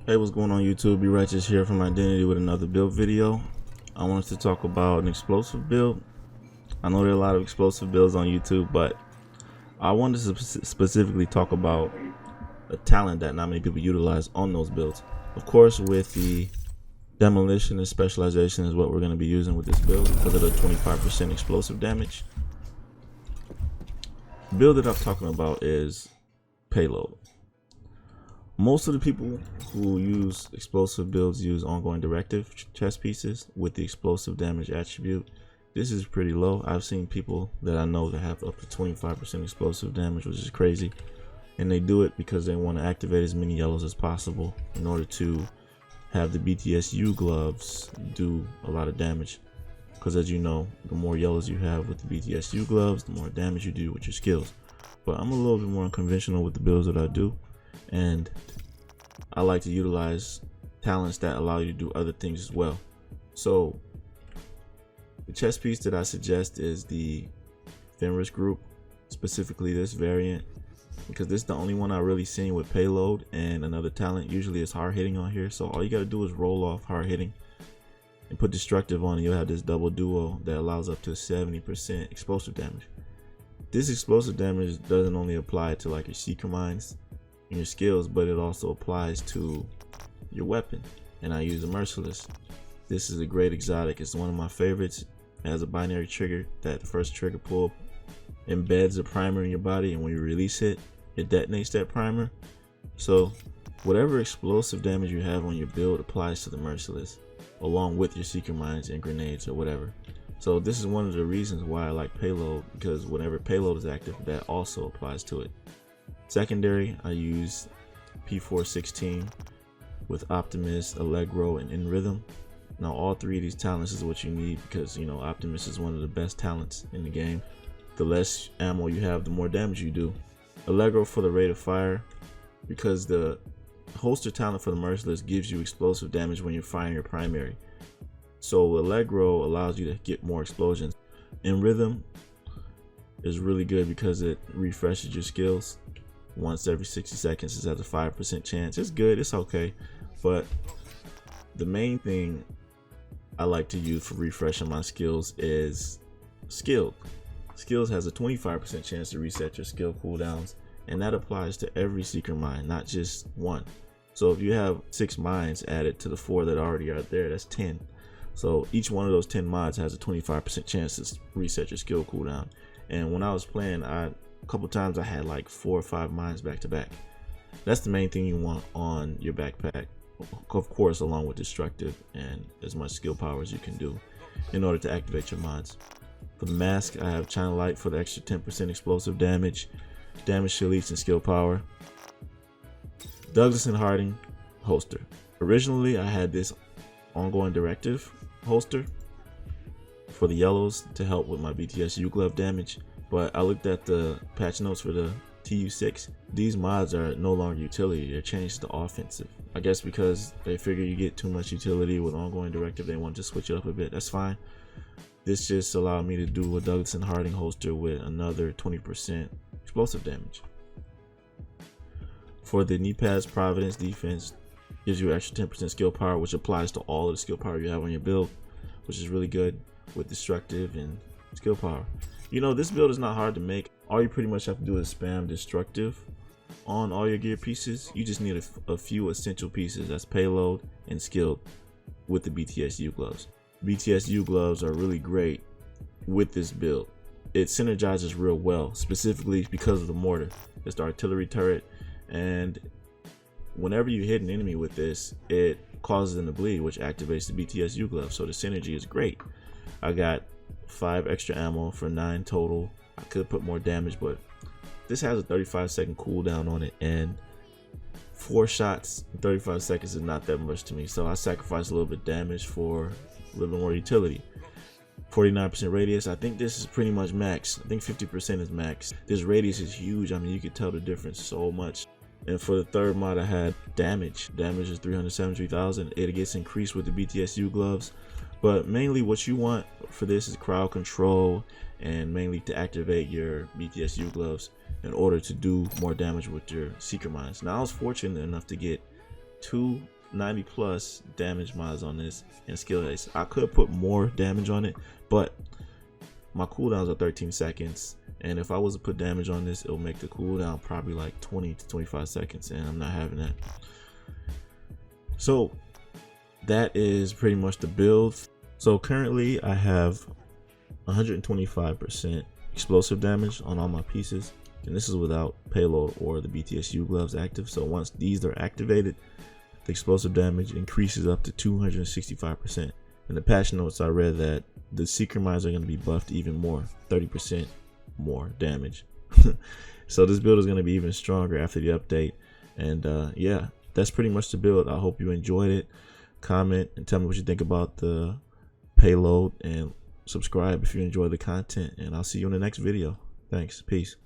Hey, what's going on YouTube? Be Righteous here from Identity with another build video. I wanted to talk about an explosive build. I know there are a lot of explosive builds on YouTube, but I wanted to specifically talk about a talent that not many people utilize on those builds. Of course, with the demolition and specialization is what we're going to be using with this build because of the 25% explosive damage. The build that I'm talking about is payload. Most of the people who use explosive builds use ongoing directive chest pieces with the explosive damage attribute. This is pretty low. I've seen people that I know that have up to 25% explosive damage, which is crazy. And they do it because they want to activate as many yellows as possible in order to have the BTSU gloves do a lot of damage. Because as you know, the more yellows you have with the BTSU gloves, the more damage you do with your skills. But I'm a little bit more unconventional with the builds that I do. And I like to utilize talents that allow you to do other things as well. So the chest piece that I suggest is the Fenris group, specifically this variant, because this is the only one I really seen with payload and another talent. Usually it's hard hitting on here, so all you got to do is roll off hard hitting and put destructive on, and you'll have this double duo that allows up to 70% explosive damage. This explosive damage doesn't only apply to like your seeker mines and your skills, but it also applies to your weapon. And I use a merciless. This is a great exotic. It's one of my favorites. It has a binary trigger that the first trigger pull embeds a primer in your body, and when you release it, it detonates that primer. So whatever explosive damage you have on your build applies to the merciless, along with your seeker mines and grenades or whatever. So this is one of the reasons why I like payload, because whenever payload is active, that also applies to it. Secondary, I use P416 with Optimus, Allegro, and In Rhythm. Now all three of these talents is what you need because, you know, Optimus is one of the best talents in the game. The less ammo you have, the more damage you do. Allegro for the rate of fire, because the holster talent for the merciless gives you explosive damage when you're firing your primary. So Allegro allows you to get more explosions. In Rhythm is really good because it refreshes your skills. Once every 60 seconds, it has a 5% chance. It's good, it's okay, but the main thing I like to use for refreshing my skills is skilled. Skills has a 25% chance to reset your skill cooldowns, and that applies to every seeker mine, not just one. So if you have 6 mines added to the 4 that already are there, that's 10. So each one of those 10 mods has a 25% chance to reset your skill cooldown. And when I was playing, a couple times I had like 4 or 5 mines back to back. That's the main thing you want on your backpack, of course, along with destructive and as much skill power as you can do in order to activate your mods. For the mask, I have China Light for the extra 10% explosive damage, damage to elites and skill power. Douglas and Harding holster. Originally I had this ongoing directive holster for the yellows to help with my BTSU glove damage, but I looked at the patch notes for the TU6. These mods are no longer utility, they're changed to offensive. I guess because they figure you get too much utility with ongoing directive, they want to switch it up a bit. That's fine. This just allowed me to do a Douglas and Harding holster with another 20% explosive damage. For the knee pads, Providence defense gives you extra 10% skill power, which applies to all of the skill power you have on your build, which is really good with destructive and skill power. You know, this build is not hard to make. All you pretty much have to do is spam destructive on all your gear pieces. You just need a few essential pieces, that's payload and skilled, with the BTSU gloves. BTSU gloves are really great with this build. It synergizes real well, specifically because of the mortar. It's the artillery turret, and whenever you hit an enemy with this, it causes them to bleed, which activates the BTSU glove. So the synergy is great. I got 5 extra ammo for 9 total. I could put more damage, but this has a 35-second cooldown on it, and 4 shots in 35 seconds is not that much to me. So I sacrificed a little bit of damage for a little bit more utility. 49% radius. I think this is pretty much max. I think 50% is max. This radius is huge. I mean, you could tell the difference so much. And for the third mod, I had damage. Damage is 373,000. It gets increased with the BTSU gloves. But mainly what you want for this is crowd control, and mainly to activate your BTSU gloves in order to do more damage with your secret mines. Now I was fortunate enough to get 2 90+ damage mods on this and skill ace. I could put more damage on it, but my cooldowns are 13 seconds, and if I was to put damage on this, it'll make the cooldown probably like 20 to 25 seconds, and I'm not having that. So that is pretty much the build. So currently I have 125% explosive damage on all my pieces, and this is without payload or the BTSU gloves active. So once these are activated, the explosive damage increases up to 265%. In the patch notes, I read that the secret mines are going to be buffed even more, 30% more damage. So this build is going to be even stronger after the update. And yeah, that's pretty much the build. I hope you enjoyed it. Comment and tell me what you think about the payload, and subscribe if you enjoy the content, and I'll see you in the next video. Thanks. Peace.